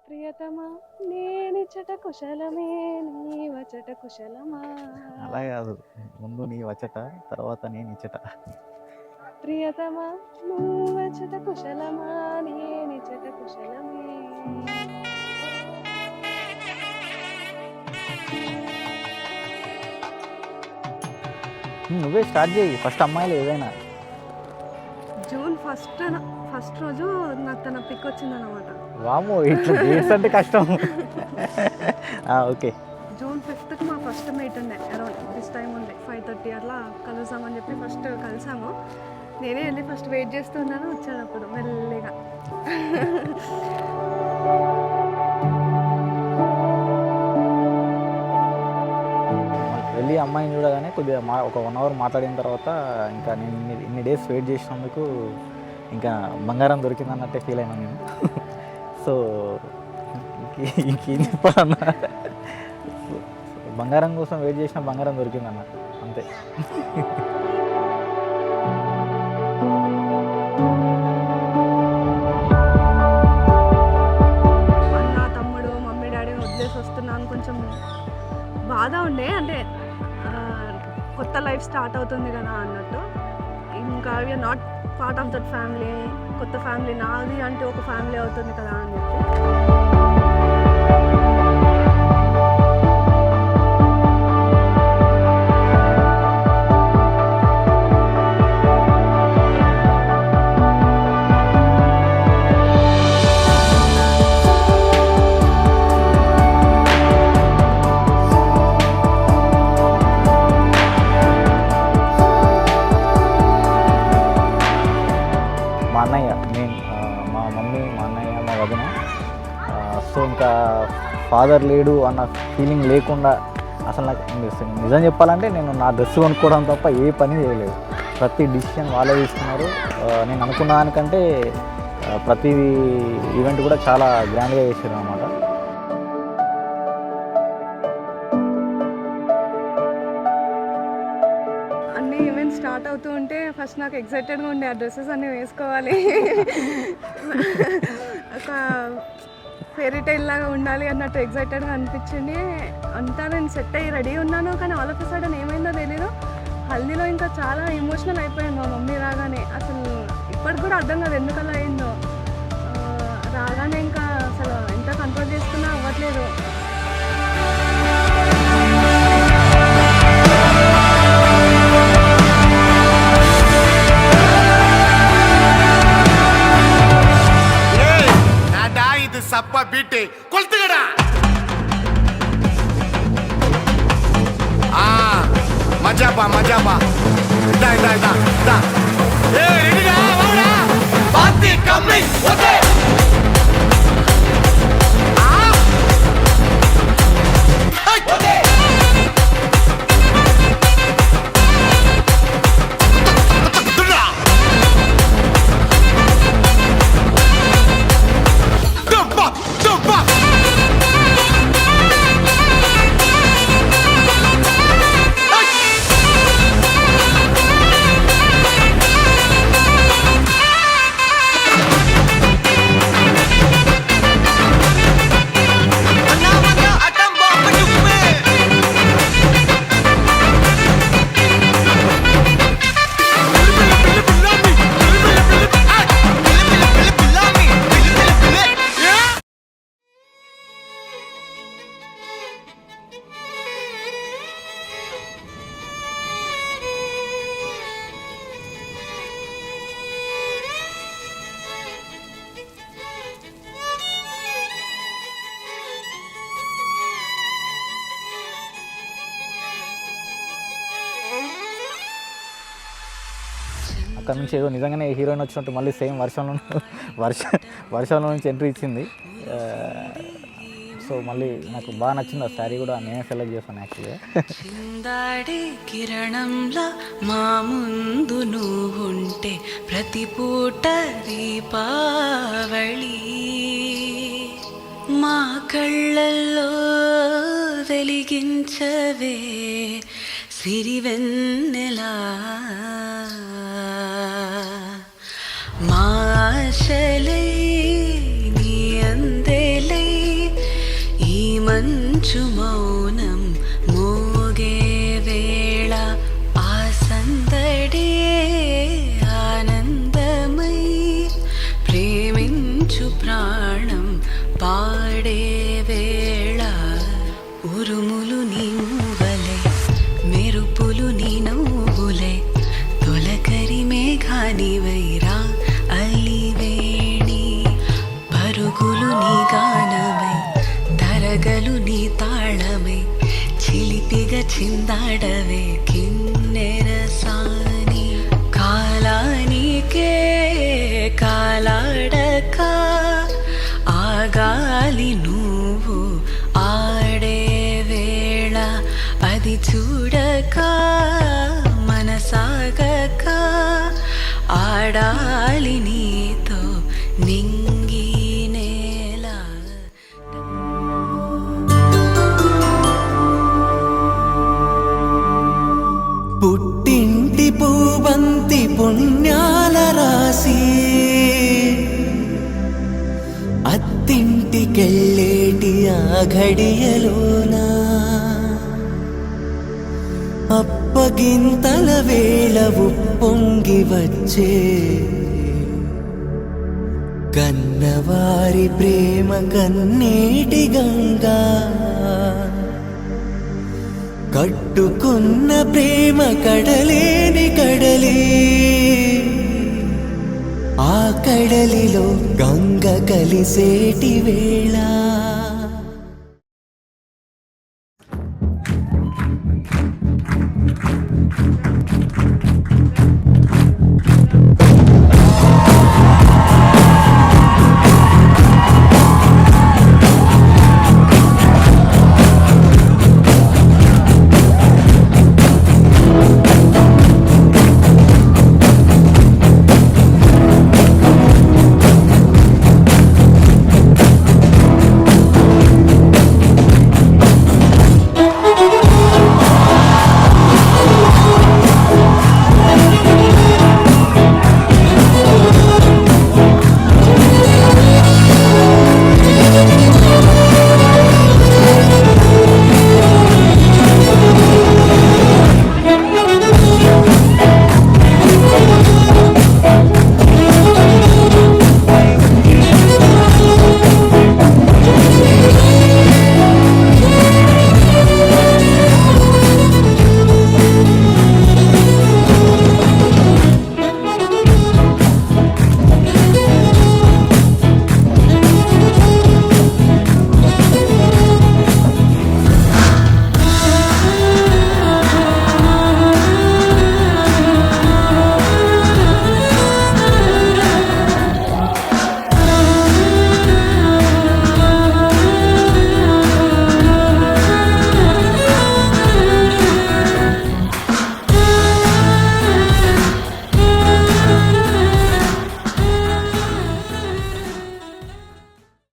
ప్రియతమా నేనిచ్చట కుశలమే నీవచట కుశలమా. అలా కాదు, ముందు నీ వచ్చట, తర్వాత నేను ఇచ్చట. ప్రియతమా నువ్వచట కుశలమా నేనిచ్చట కుశలమే. నువ్వే స్టార్ట్ చేయి ఫస్ట్, అమ్మాయిలు ఏదైనా. జూన్ ఫస్ట్ రోజు నాకు తన పిక్ వచ్చిందనమాట. వామో, ఇట్లా డేట్స్ అంటే కష్టం. ఓకే. జూన్ 5th మా ఫస్ట్ మీట్ ఉండే, అరౌండ్ దిస్ టైం ఉండే 5:30 అట్లా కలుసామని చెప్పి ఫస్ట్ కలిసాము. నేనే వెళ్ళి ఫస్ట్ వెయిట్ చేస్తున్నాను, వచ్చాడు అప్పుడు మెల్లిగా. వెళ్ళి అమ్మాయిని చూడగానే కొద్దిగా ఒక 1 hour మాట్లాడిన తర్వాత ఇంకా నేను ఇన్ని డేస్ వెయిట్ చేసినందుకు ఇంకా బంగారం దొరికిందన్నట్టే ఫీల్ అయినా నేను. సో ఇంకేం చెప్పాలన్నా, బంగారం కోసం వెయిట్ చేసిన బంగారం దొరికిందన్న, అంతే. అన్న తమ్ముడు మమ్మీ డాడీని వదిలేసి వస్తున్నాను, కొంచెం బాధ ఉండే. అంటే కొత్త లైఫ్ స్టార్ట్ అవుతుంది కదా అన్నట్టు. ఇంకా we are not part of that family, కొత్త ఫ్యామిలీ నాది అంటే ఒక ఫ్యామిలీ అవుతుంది కదా అని చెప్పి. మా అన్నయ్య, నేను, మా మమ్మీ, మా అన్నయ్య, మా వదిన. సో ఇంకా ఫాదర్ లేడు అన్న ఫీలింగ్ లేకుండా అసలు నాకు నిజం చెప్పాలంటే నేను నా డ్రెస్ కొనుక్కోవడం తప్ప ఏ పని చేయలేదు. ప్రతి డిసిషన్ వాళ్ళే తీసుకున్నారు. నేను అనుకున్న దానికంటే ప్రతి ఈవెంట్ కూడా చాలా గ్రాండ్గా చేశారు అన్నమాట. అన్ని ఈవెంట్స్ స్టార్ట్ అవుతూ ఉంటే ఫస్ట్ నాకు ఎక్సైటెడ్గా ఉండే, ఆ డ్రెస్సెస్ అన్నీ వేసుకోవాలి, ఒక ఫెయిరీ టైల్ లాగా ఉండాలి అన్నట్టు ఎక్సైటెడ్గా అనిపించింది. అంతా నేను సెట్ అయ్యి రెడీ ఉన్నాను, కానీ ఆల్ ఆఫ్ ఎ సడన్ ఏమైందో తెలీదు, హల్దీలో ఇంకా చాలా ఎమోషనల్ అయిపోయాను మా మమ్మీ రాగానే. అసలు ఇప్పటికి కూడా అర్థం కాదు ఎందుకు అలా అయిందో. రాగానే ఇంకా అసలు ఎంత కంట్రోల్ చేసుకున్నా అవ్వట్లేదు. ಸಪ್ಪ ಬಿಟ್ಟೆ ಕೊಳ್ತಗಡ ಮಜಾಬಾ ಮಜಾಬಾ ಇದಾ ಇದಾ ಇದಾ ಇದಾ ಏ ರೆಡಿಗಾ ವಾಡಾ ಬಾತಿ ಕಮ್ಮಿ ಓಕೆ అక్కడ నుంచి ఏదో నిజంగానే హీరోయిన్ వచ్చినట్టు మళ్ళీ సేమ్ వర్షంలో నుంచి ఎంట్రీ ఇచ్చింది. సో మళ్ళీ నాకు బాగా నచ్చింది ఆ శారీ కూడా, నేనే సెలెక్ట్ చేశాను యాక్చువల్గా. చిందాడే కిరణంలా మా ముందు నువ్వుంటే ప్రతి పూట దీపావళి మా కళ్ళల్లో వెలిగించవే సిరివెన్నెలా మా ఆశలై నీ అందేలై ప్రేమించు మౌనం మోగే వేళ ఆ సందడే ఆనందమై ప్రేమించు ప్రాణం పాడే వేళ ఉరుములు నీ మూవలే మెరుపులు నీ నవ్వులే తొలకరి మేఘాని వైరా అలివేణి పరుగులు నీ గానమై తరగలు నీ తాళమై చిలిపిగా చిందాడవే కిన్నెరసాని కాలానికే కాలాడక ఆగాలి నువ్వు ఆడే వేళ అది చూడక మనసాగక ఆడాలి నీతో నింగి నేల పుట్టింటి పూబంతి పుణ్యాల రాసి అత్తింటికెళ్ళేటి ఆ ఘడియలోనా అప్పగింతల వేళ ఉప్పొంగి వచ్చే కన్నవారి ప్రేమ కన్నీటి గంగా కట్టుకున్న ప్రేమ కడలేని కడలి ఆ కడలిలో గంగ కలిసేటి వేళ